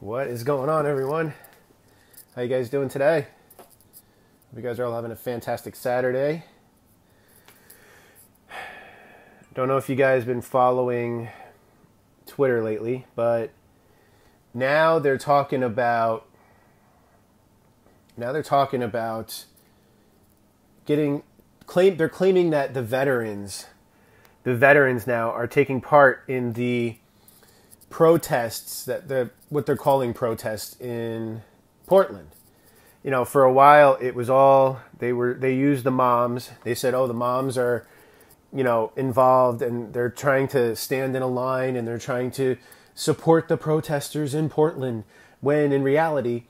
What is going on, everyone? How you guys doing today? Hope you guys are all having a fantastic Saturday. Don't know if you guys been following Twitter lately, but now they're talking about they're claiming that the veterans now are taking part in the protests, what they're calling protests in Portland. You know, for a while it was all they used the moms. They said, "Oh, the moms are, involved and they're trying to stand in a line and they're trying to support the protesters in Portland," when in reality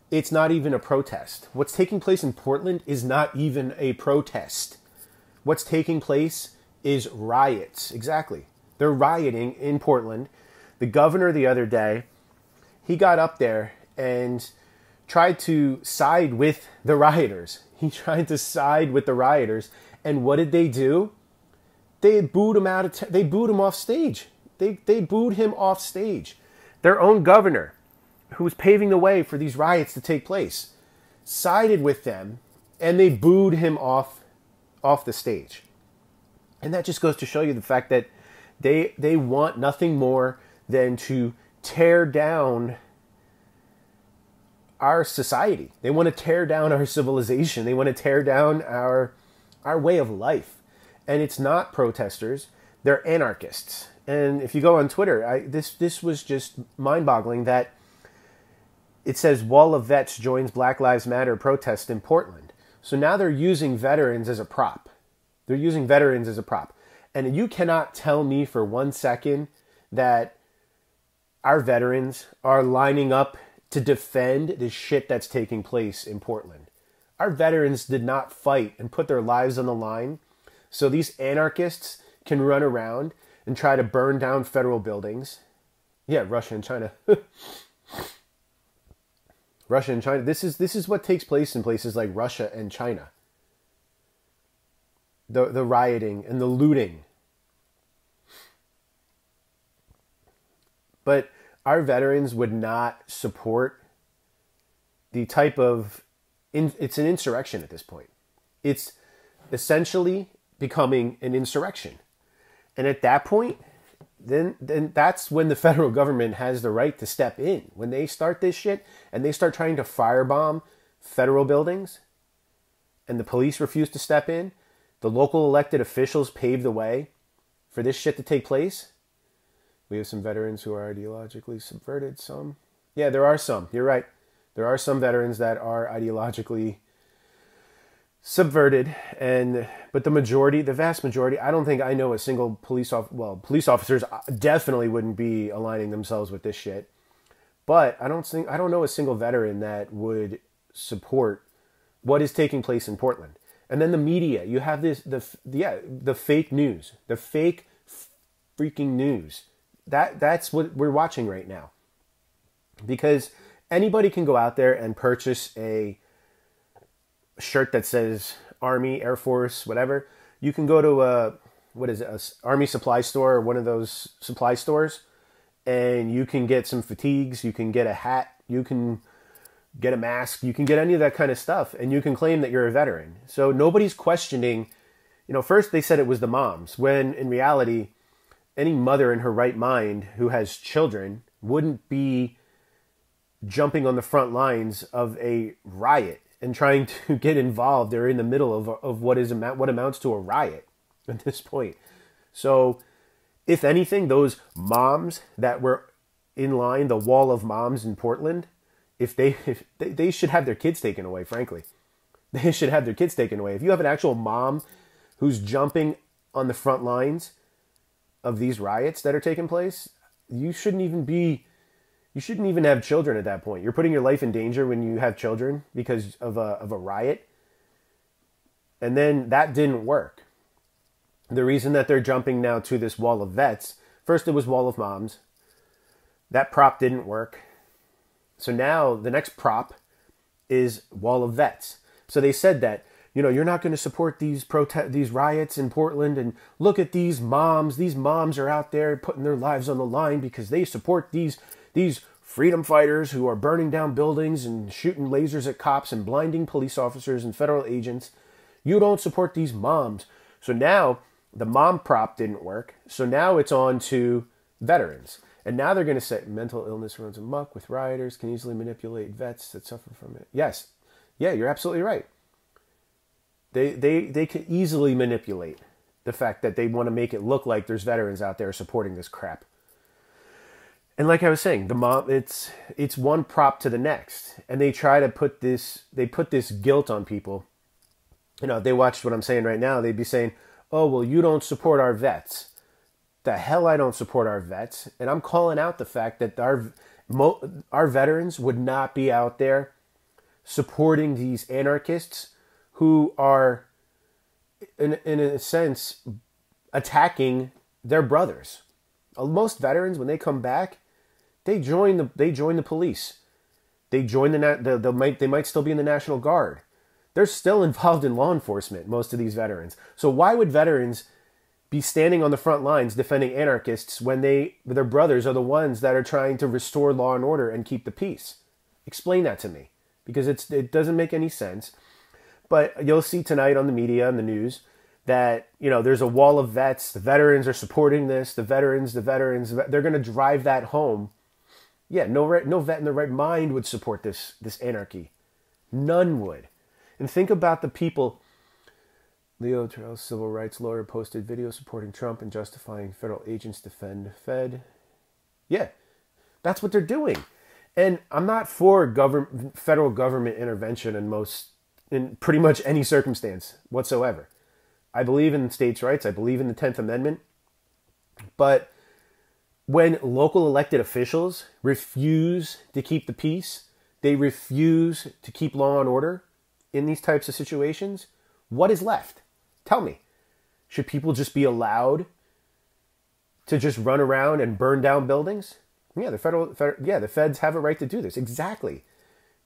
it's not even a protest. What's taking place in Portland is not even a protest. What's taking place is riots. Exactly. They're rioting in Portland. The governor the other day, he got up there and tried to side with the rioters. He tried to side with the rioters. And what did they do? They booed him they booed him off stage. They booed him off stage. Their own governor, who was paving the way for these riots to take place, sided with them, and they booed him off the stage. And that just goes to show you the fact that they want nothing more than to tear down our society. They want to tear down our civilization. They want to tear down our way of life. And it's not protesters. They're anarchists. And if you go on Twitter, this was just mind-boggling that it says Wall of Vets joins Black Lives Matter protest in Portland. So now they're using veterans as a prop. They're using veterans as a prop. And you cannot tell me for 1 second that our veterans are lining up to defend the shit that's taking place in Portland. Our veterans did not fight and put their lives on the line so these anarchists can run around and try to burn down federal buildings. Yeah, Russia and China. Russia and China. This is what takes place in places like Russia and China. The rioting and the looting. But our veterans would not support the type of... it's an insurrection at this point. It's essentially becoming an insurrection. And at that point, then that's when the federal government has the right to step in. When they start this shit and they start trying to firebomb federal buildings and the police refuse to step in, the local elected officials pave the way for this shit to take place. We have some veterans who are ideologically subverted. Some. Yeah, there are some. You're right. There are some veterans that are ideologically subverted. But the vast majority, I don't think I know a single police officers definitely wouldn't be aligning themselves with this shit. But I don't know a single veteran that would support what is taking place in Portland. And then the media, you have the fake news, the fake freaking news. That's what we're watching right now. Because anybody can go out there and purchase a shirt that says Army, Air Force, whatever. You can go to a Army supply store or one of those supply stores, and you can get some fatigues, you can get a hat, you can get a mask, you can get any of that kind of stuff, and you can claim that you're a veteran. So nobody's questioning, first they said it was the moms, when in reality, any mother in her right mind who has children wouldn't be jumping on the front lines of a riot and trying to get involved. They're in the middle of what amounts to a riot at this point. So if anything, those moms that were in line, the wall of moms in Portland, if they should have their kids taken away, frankly. They should have their kids taken away. If you have an actual mom who's jumping on the front lines of these riots that are taking place, you shouldn't even have children at that point. You're putting your life in danger when you have children because of a riot. And then that didn't work. The reason that they're jumping now to this wall of vets, first it was wall of moms. That prop didn't work. So now the next prop is wall of vets. So they said that, you're not going to support these riots in Portland, and look at these moms. These moms are out there putting their lives on the line because they support these freedom fighters who are burning down buildings and shooting lasers at cops and blinding police officers and federal agents. You don't support these moms. So now the mom prop didn't work. So now it's on to veterans. And now they're going to say mental illness runs amok with rioters, can easily manipulate vets that suffer from it. Yes. Yeah, you're absolutely right. They can easily manipulate the fact that they want to make it look like there's veterans out there supporting this crap. And like I was saying, the mom, it's one prop to the next. And they try to put this guilt on people. You know, if they watched what I'm saying right now, they'd be saying, oh, well, you don't support our vets. The hell I don't support our vets. And I'm calling out the fact that our veterans would not be out there supporting these anarchists who are, in a sense, attacking their brothers. Most veterans, when they come back, they join the police. They join they might still be in the National Guard. They're still involved in law enforcement, most of these veterans. So why would veterans be standing on the front lines defending anarchists when their brothers are the ones that are trying to restore law and order and keep the peace? Explain that to me, because it doesn't make any sense. But you'll see tonight on the media and the news that, you know, there's a wall of vets. The veterans are supporting this. The veterans. They're going to drive that home. Yeah, no vet in their right mind would support this anarchy. None would. And think about the people. Leo Terrell, civil rights lawyer, posted video supporting Trump and justifying federal agents defend Fed. Yeah, that's what they're doing. And I'm not for federal government intervention in pretty much any circumstance whatsoever. I believe in states' rights. I believe in the 10th Amendment. But when local elected officials refuse to keep the peace, they refuse to keep law and order in these types of situations, what is left? Tell me. Should people just be allowed to just run around and burn down buildings? Yeah, the feds have a right to do this. Exactly.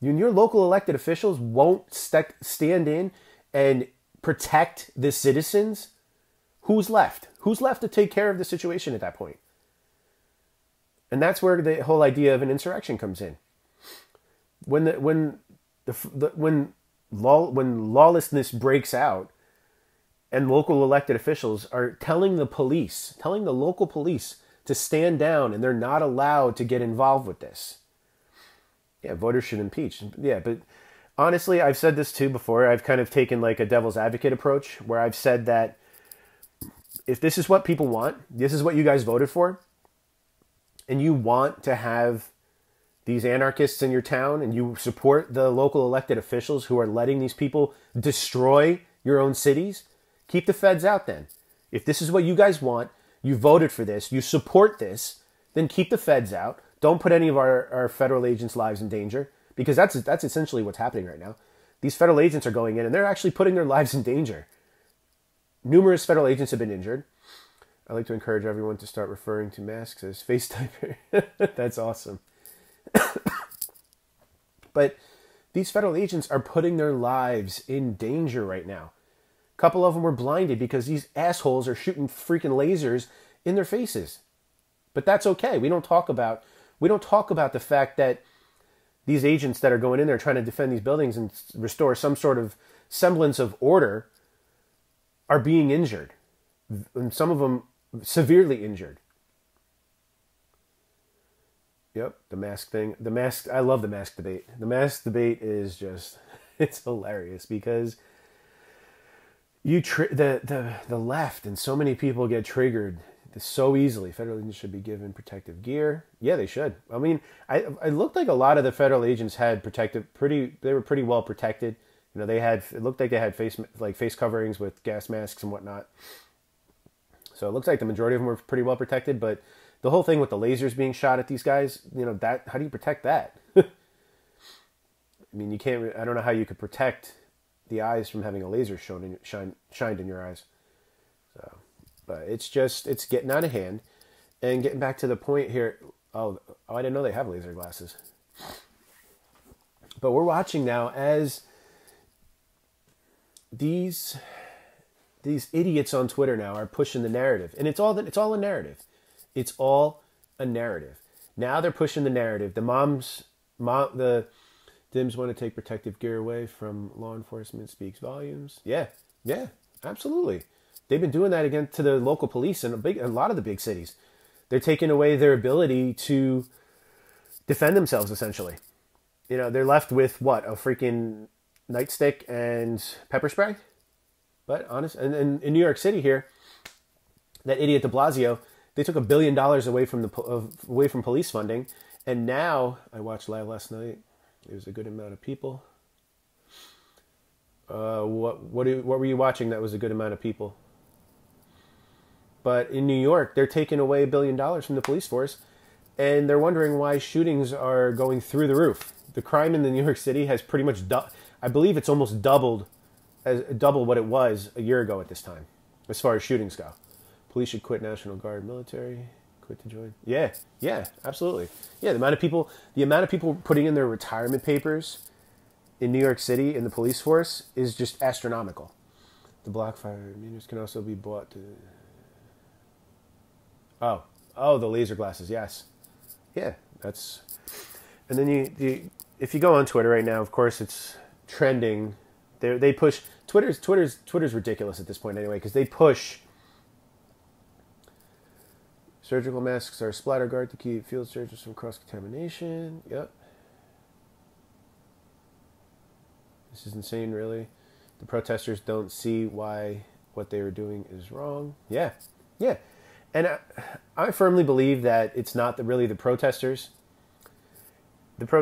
Your local elected officials won't stand in and protect the citizens. Who's left? Who's left to take care of the situation at that point? And that's where the whole idea of an insurrection comes in. When lawlessness breaks out, and local elected officials are telling the local police to stand down, and they're not allowed to get involved with this. Yeah, voters should impeach. Yeah, but honestly, I've said this too before. I've kind of taken like a devil's advocate approach where I've said that if this is what people want, this is what you guys voted for, and you want to have these anarchists in your town and you support the local elected officials who are letting these people destroy your own cities, keep the feds out then. If this is what you guys want, you voted for this, you support this, then keep the feds out. Don't put any of our federal agents' lives in danger, because that's essentially what's happening right now. These federal agents are going in and they're actually putting their lives in danger. Numerous federal agents have been injured. I like to encourage everyone to start referring to masks as face typer. That's awesome. But these federal agents are putting their lives in danger right now. A couple of them were blinded because these assholes are shooting freaking lasers in their faces. But that's okay. We don't talk about the fact that these agents that are going in there trying to defend these buildings and restore some sort of semblance of order are being injured. And some of them severely injured. Yep, the mask thing. I love the mask debate. The mask debate is just, it's hilarious because the left and so many people get triggered so easily. Federal agents should be given protective gear. Yeah, they should. I mean, I looked like a lot of the federal agents had they were pretty well protected. You know, it looked like they had face coverings with gas masks and whatnot. So it looks like the majority of them were pretty well protected, but the whole thing with the lasers being shot at these guys, you know, how do you protect that? I mean, you can't, I don't know how you could protect the eyes from having a laser shined in your eyes. So, but it's getting out of hand. And getting back to the point here, I didn't know they have laser glasses. But we're watching now as these idiots on Twitter now are pushing the narrative. And it's all a narrative. It's all a narrative. Now they're pushing the narrative. The Dims want to take protective gear away from law enforcement speaks volumes. Yeah, absolutely. They've been doing that again to the local police in a lot of the big cities. They're taking away their ability to defend themselves, essentially. They're left with what? A freaking nightstick and pepper spray? But honest, and in New York City here, that idiot de Blasio, they took $1 billion away from police funding, and now I watched live last night. It was a good amount of people. What were you watching? That was a good amount of people. But in New York, they're taking away $1 billion from the police force, and they're wondering why shootings are going through the roof. The crime in the New York City has pretty much, I believe it's almost double what it was a year ago at this time, as far as shootings go. Police should quit National Guard, military, quit to join. Yeah, absolutely. Yeah, the amount of people putting in their retirement papers in New York City in the police force is just astronomical. The Blackfire meters can also be bought to... Oh, the laser glasses, yes. Yeah, that's... And then if you go on Twitter right now, of course, it's trending. They push... Twitter's ridiculous at this point anyway, because they push... Surgical masks are splatter guard to keep field surgeons from cross-contamination. Yep. This is insane, really. The protesters don't see why what they were doing is wrong. Yeah. And I firmly believe that it's not really the protesters.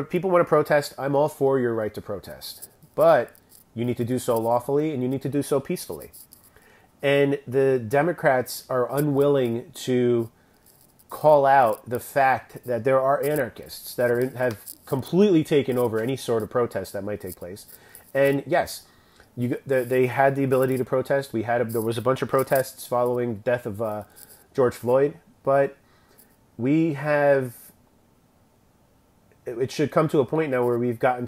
People want to protest. I'm all for your right to protest. But you need to do so lawfully, and you need to do so peacefully. And the Democrats are unwilling to call out the fact that there are anarchists that have completely taken over any sort of protest that might take place. And yes, they had the ability to protest. There was a bunch of protests following the death of George Floyd, but it should come to a point now where we've gotten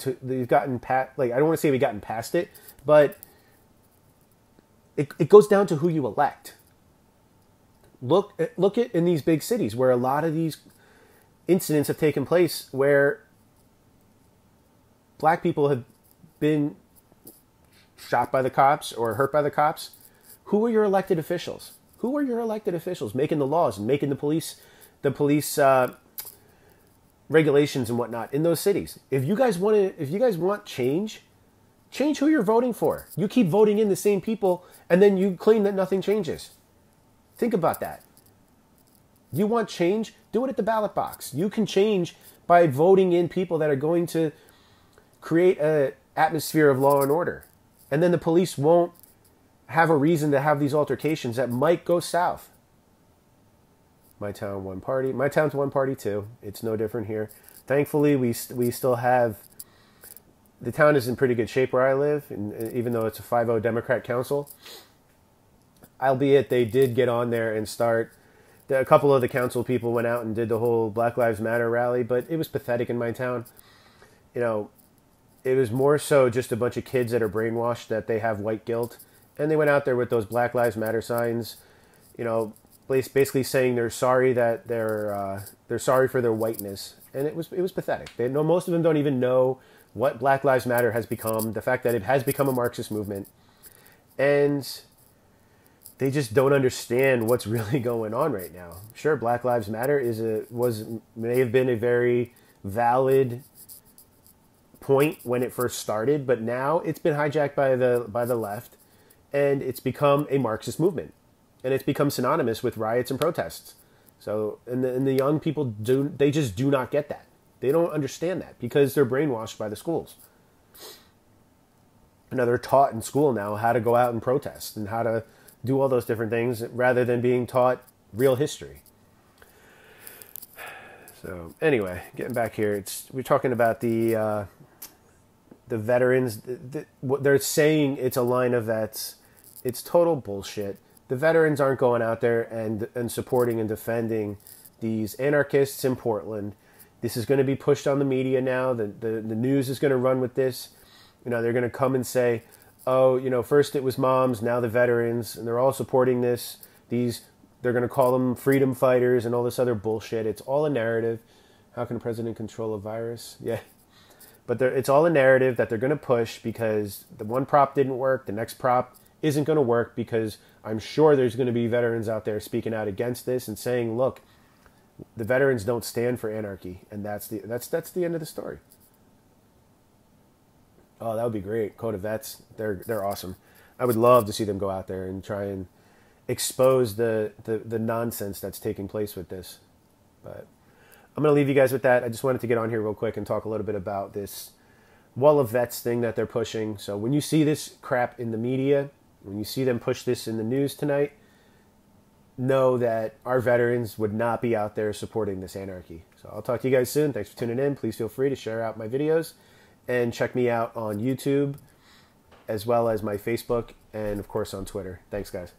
past, I don't want to say we've gotten past it, but it goes down to who you elect. Look at in these big cities where a lot of these incidents have taken place, where black people have been shot by the cops or hurt by the cops. Who are your elected officials? Who are your elected officials making the laws and making the police regulations and whatnot in those cities? If you guys want change who you're voting for. You keep voting in the same people, and then you claim that nothing changes. Think about that. You want change? Do it at the ballot box. You can change by voting in people that are going to create an atmosphere of law and order. And then the police won't have a reason to have these altercations that might go south. My town, one party. My town's one party too. It's no different here. Thankfully, we still have... The town is in pretty good shape where I live, and even though it's a 5-0 Democrat council. Albeit they did get on there and start... A couple of the council people went out and did the whole Black Lives Matter rally, but it was pathetic in my town. It was more so just a bunch of kids that are brainwashed that they have white guilt. And they went out there with those Black Lives Matter signs, basically saying they're sorry that they're sorry for their whiteness. And it was pathetic. Most of them don't even know what Black Lives Matter has become, the fact that it has become a Marxist movement. And they just don't understand what's really going on right now. Sure, Black Lives Matter may have been a very valid point when it first started, but now it's been hijacked by the left, and it's become a Marxist movement, and it's become synonymous with riots and protests. So, and the young people just do not get that. They don't understand that because they're brainwashed by the schools. And they're taught in school now how to go out and protest and how to do all those different things rather than being taught real history. So anyway, getting back here, we're talking about the veterans. They're saying it's a line of vets. It's total bullshit. The veterans aren't going out there and supporting and defending these anarchists in Portland. This is going to be pushed on the media now. The news is going to run with this. They're going to come and say, oh, first it was moms, now the veterans, and they're all supporting this. They're going to call them freedom fighters and all this other bullshit. It's all a narrative. How can a president control a virus? Yeah. But it's all a narrative that they're going to push because the one prop didn't work. The next prop isn't going to work because I'm sure there's going to be veterans out there speaking out against this and saying, look, the veterans don't stand for anarchy. And that's the end of the story. Oh, that would be great. Code of Vets, they're awesome. I would love to see them go out there and try and expose the nonsense that's taking place with this. But I'm going to leave you guys with that. I just wanted to get on here real quick and talk a little bit about this Wall of Vets thing that they're pushing. So when you see this crap in the media, when you see them push this in the news tonight, know that our veterans would not be out there supporting this anarchy. So I'll talk to you guys soon. Thanks for tuning in. Please feel free to share out my videos and check me out on YouTube as well as my Facebook and, of course, on Twitter. Thanks, guys.